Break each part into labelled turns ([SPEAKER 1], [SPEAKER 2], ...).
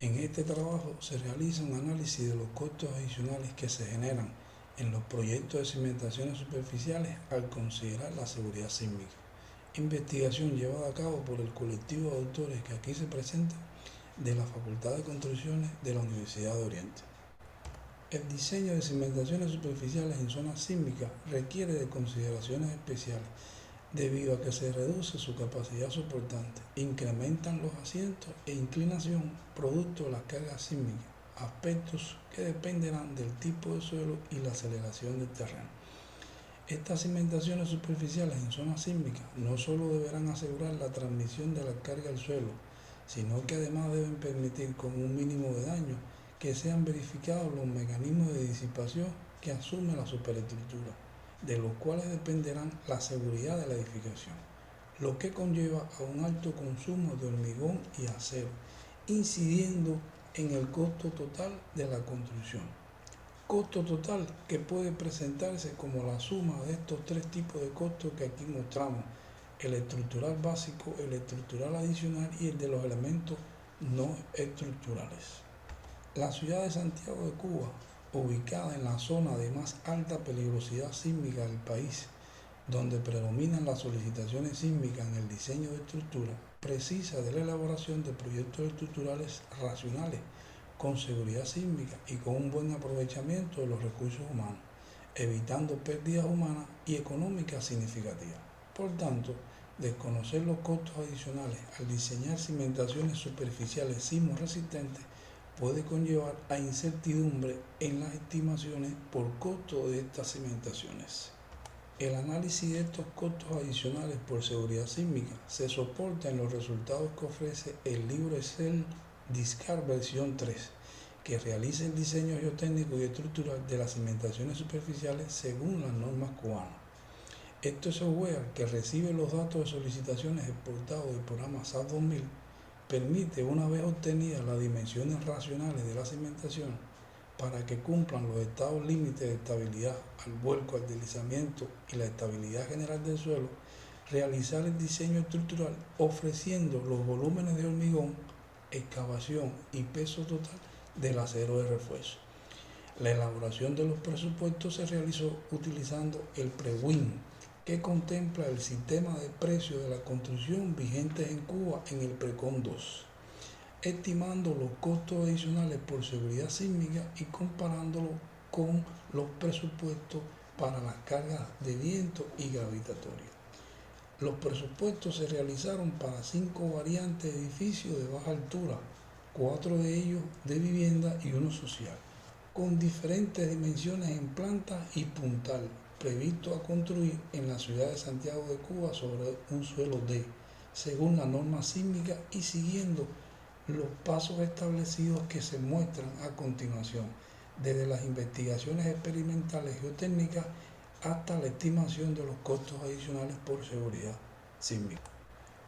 [SPEAKER 1] En este trabajo se realiza un análisis de los costos adicionales que se generan en los proyectos de cimentaciones superficiales al considerar la seguridad sísmica. Investigación llevada a cabo por el colectivo de autores que aquí se presenta de la Facultad de Construcciones de la Universidad de Oriente. El diseño de cimentaciones superficiales en zonas sísmicas requiere de consideraciones especiales debido a que se reduce su capacidad soportante, incrementan los asientos e inclinación producto de las cargas sísmicas, aspectos que dependerán del tipo de suelo y la aceleración del terreno. Estas cimentaciones superficiales en zonas sísmicas no solo deberán asegurar la transmisión de la carga al suelo, sino que además deben permitir con un mínimo de daño que sean verificados los mecanismos de disipación que asume la superestructura, de los cuales dependerán la seguridad de la edificación, lo que conlleva a un alto consumo de hormigón y acero, incidiendo en el costo total de la construcción. Costo total que puede presentarse como la suma de estos tres tipos de costos que aquí mostramos: el estructural básico, el estructural adicional y el de los elementos no estructurales. La ciudad de Santiago de Cuba, ubicada en la zona de más alta peligrosidad sísmica del país, donde predominan las solicitaciones sísmicas en el diseño de estructura, precisa de la elaboración de proyectos estructurales racionales, con seguridad sísmica y con un buen aprovechamiento de los recursos humanos, evitando pérdidas humanas y económicas significativas. Por tanto, desconocer los costos adicionales al diseñar cimentaciones superficiales sismo resistentes puede conllevar a incertidumbre en las estimaciones por costo de estas cimentaciones. El análisis de estos costos adicionales por seguridad sísmica se soporta en los resultados que ofrece el libro Excel DISCAR versión 3, que realiza el diseño geotécnico y estructural de las cimentaciones superficiales según las normas cubanas. Este software, que recibe los datos de solicitaciones exportados del programa SAP 2000, permite, una vez obtenidas las dimensiones racionales de la cimentación, para que cumplan los estados límites de estabilidad al vuelco, al deslizamiento y la estabilidad general del suelo, realizar el diseño estructural ofreciendo los volúmenes de hormigón, excavación y peso total del acero de refuerzo. La elaboración de los presupuestos se realizó utilizando el PREWIN, que contempla el sistema de precios de la construcción vigentes en Cuba en el PRECON 2, estimando los costos adicionales por seguridad sísmica y comparándolo con los presupuestos para las cargas de viento y gravitatorio. Los presupuestos se realizaron para 5 variantes de edificios de baja altura, 4 de ellos de vivienda y uno social, con diferentes dimensiones en planta y puntal, previsto a construir en la ciudad de Santiago de Cuba sobre un suelo D, según la norma sísmica y siguiendo los pasos establecidos que se muestran a continuación, desde las investigaciones experimentales geotécnicas hasta la estimación de los costos adicionales por seguridad sísmica.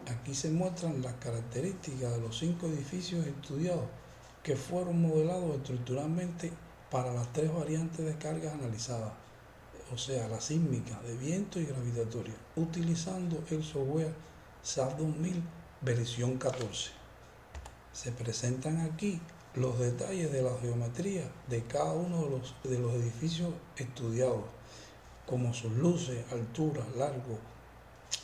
[SPEAKER 1] Aquí se muestran las características de los 5 edificios estudiados que fueron modelados estructuralmente para las 3 variantes de cargas analizadas, o sea, la sísmica, de viento y gravitatoria, utilizando el software SAP 2000 versión 14. Se presentan aquí los detalles de la geometría de cada uno de los edificios estudiados, como sus luces, altura, largo,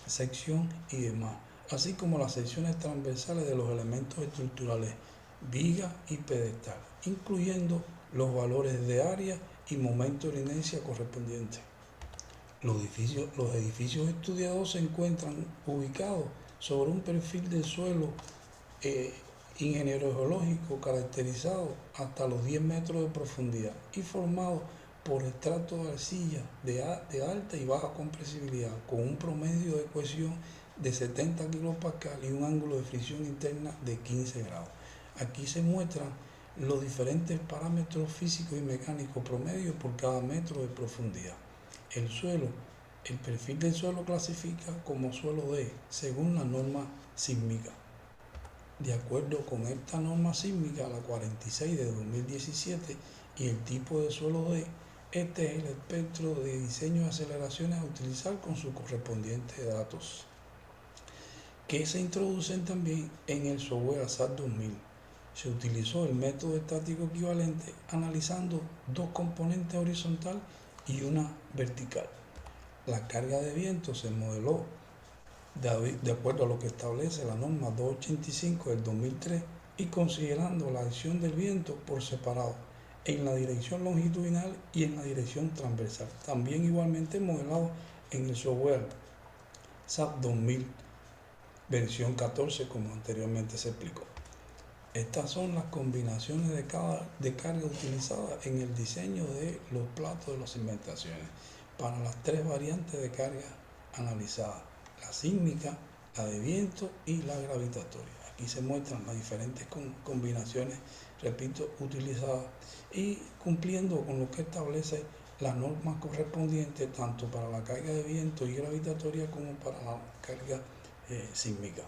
[SPEAKER 1] sección y demás, así como las secciones transversales de los elementos estructurales, viga y pedestal, incluyendo los valores de área y momento de inercia correspondientes. Los edificios estudiados se encuentran ubicados sobre un perfil del suelo ingeniero geológico caracterizado hasta los 10 metros de profundidad y formado por estratos de arcilla de alta y baja compresibilidad, con un promedio de cohesión de 70 kPa y un ángulo de fricción interna de 15 grados. Aquí se muestran los diferentes parámetros físicos y mecánicos promedios por cada metro de profundidad. El perfil del suelo clasifica como suelo D según la norma sísmica. De acuerdo con esta norma sísmica, la 46 de 2017, y el tipo de suelo D, este es el espectro de diseño de aceleraciones a utilizar con sus correspondientes datos, que se introducen también en el software SAP 2000. se utilizó el método estático equivalente analizando dos componentes horizontal y una vertical. La carga de viento se modeló de acuerdo a lo que establece la norma 285 del 2003 y considerando la acción del viento por separado en la dirección longitudinal y en la dirección transversal. También igualmente modelado en el software SAP 2000 versión 14 como anteriormente se explicó. Estas son las combinaciones de carga utilizadas en el diseño de los platos de las cimentaciones para las tres variantes de carga analizadas: la sísmica, la de viento y la gravitatoria. Aquí se muestran las diferentes combinaciones, repito, utilizadas y cumpliendo con lo que establece la norma correspondiente tanto para la carga de viento y gravitatoria como para la carga sísmica.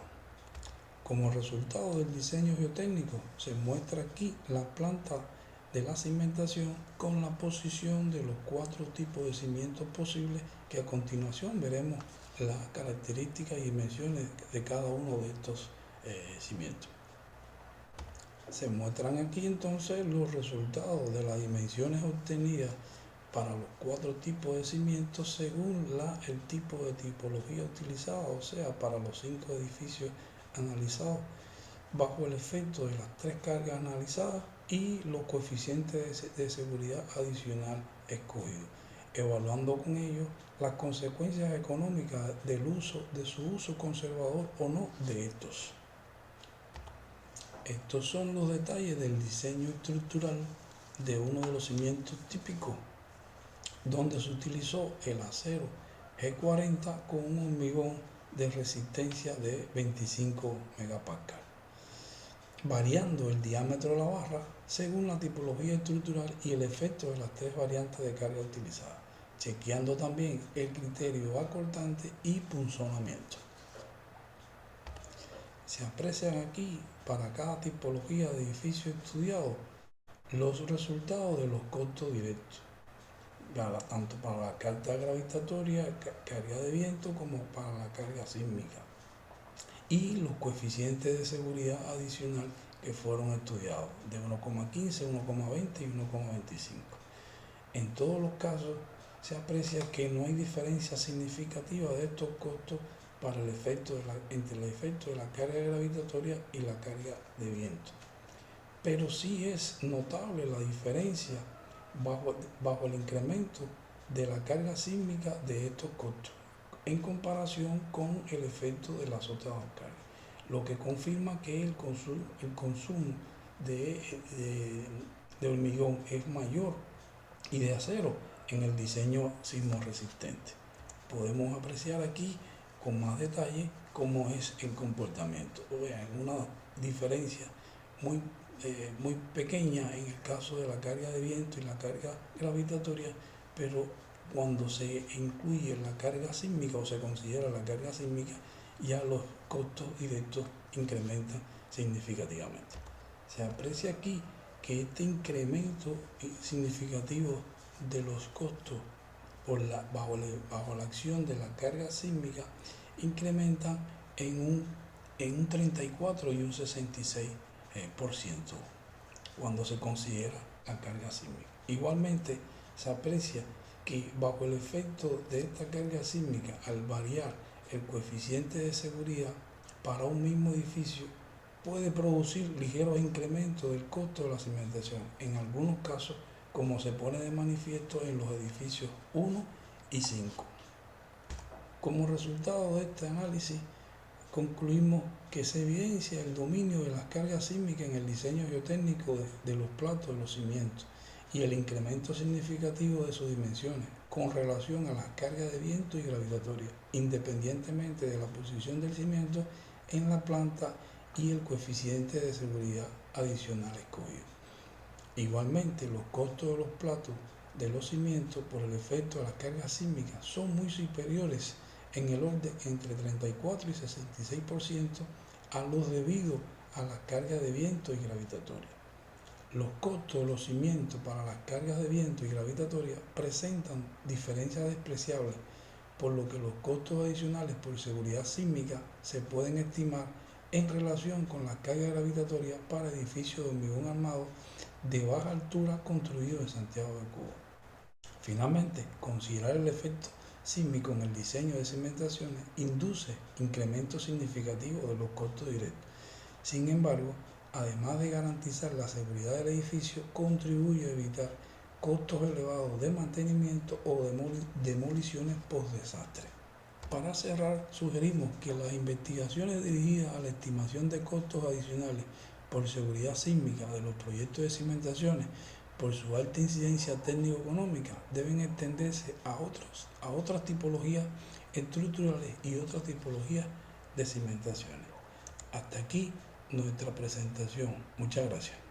[SPEAKER 1] Como resultado del diseño geotécnico, se muestra aquí la planta de la cimentación con la posición de los 4 tipos de cimientos posibles, que a continuación veremos las características y dimensiones de cada uno de estos cimientos. Se muestran aquí entonces los resultados de las dimensiones obtenidas para los 4 tipos de cimientos según el tipo de tipología utilizada, o sea, para los 5 edificios analizados bajo el efecto de las 3 cargas analizadas y los coeficientes de seguridad adicional escogidos, evaluando con ello las consecuencias económicas de su uso conservador o no de estos. Estos son los detalles del diseño estructural de uno de los cimientos típicos, donde se utilizó el acero G40 con un hormigón de resistencia de 25 megapascal, variando el diámetro de la barra según la tipología estructural y el efecto de las 3 variantes de carga utilizadas, chequeando también el criterio acortante y punzonamiento. Se aprecian aquí para cada tipología de edificio estudiado los resultados de los costos directos, tanto para la carga gravitatoria, carga de viento, como para la carga sísmica, y los coeficientes de seguridad adicional que fueron estudiados de 1,15, 1,20 y 1,25. En todos los casos se aprecia que no hay diferencia significativa de estos costos para el efecto entre el efecto de la carga gravitatoria y la carga de viento, pero sí es notable la diferencia bajo el incremento de la carga sísmica de estos costos en comparación con el efecto de las otras cargas, lo que confirma que el consumo de hormigón es mayor y de acero en el diseño sismo resistente. Podemos apreciar aquí con más detalle cómo es el comportamiento. Vean, una diferencia muy pequeña en el caso de la carga de viento y la carga gravitatoria, pero cuando se incluye la carga sísmica o se considera la carga sísmica, ya los costos directos incrementan significativamente. Se aprecia aquí que este incremento significativo de los costos bajo la acción de la carga sísmica incrementan en un 34 y un 66% cuando se considera la carga sísmica. Igualmente se aprecia que bajo el efecto de esta carga sísmica, al variar el coeficiente de seguridad para un mismo edificio, puede producir ligeros incrementos del costo de la cimentación, en algunos casos como se pone de manifiesto en los edificios 1 y 5. Como resultado de este análisis, concluimos que se evidencia el dominio de las cargas sísmicas en el diseño geotécnico de los platos de los cimientos y el incremento significativo de sus dimensiones con relación a las cargas de viento y gravitatoria, independientemente de la posición del cimiento en la planta y el coeficiente de seguridad adicional escogido. Igualmente, los costos de los platos de los cimientos por el efecto de las cargas sísmicas son muy superiores en el orden entre 34 y 66% a los debido a las cargas de viento y gravitatoria. Los costos de los cimientos para las cargas de viento y gravitatoria presentan diferencias despreciables, por lo que los costos adicionales por seguridad sísmica se pueden estimar en relación con la carga gravitatoria para edificios de hormigón armado de baja altura construidos en Santiago de Cuba. Finalmente, considerar el efecto sísmico en el diseño de cimentaciones induce incrementos significativos de los costos directos. Sin embargo, además de garantizar la seguridad del edificio, contribuye a evitar costos elevados de mantenimiento o demoliciones post-desastre. Para cerrar, sugerimos que las investigaciones dirigidas a la estimación de costos adicionales por seguridad sísmica de los proyectos de cimentaciones por su alta incidencia técnico-económica deben extenderse a otras tipologías estructurales y otras tipologías de cimentaciones. Hasta aquí nuestra presentación. Muchas gracias.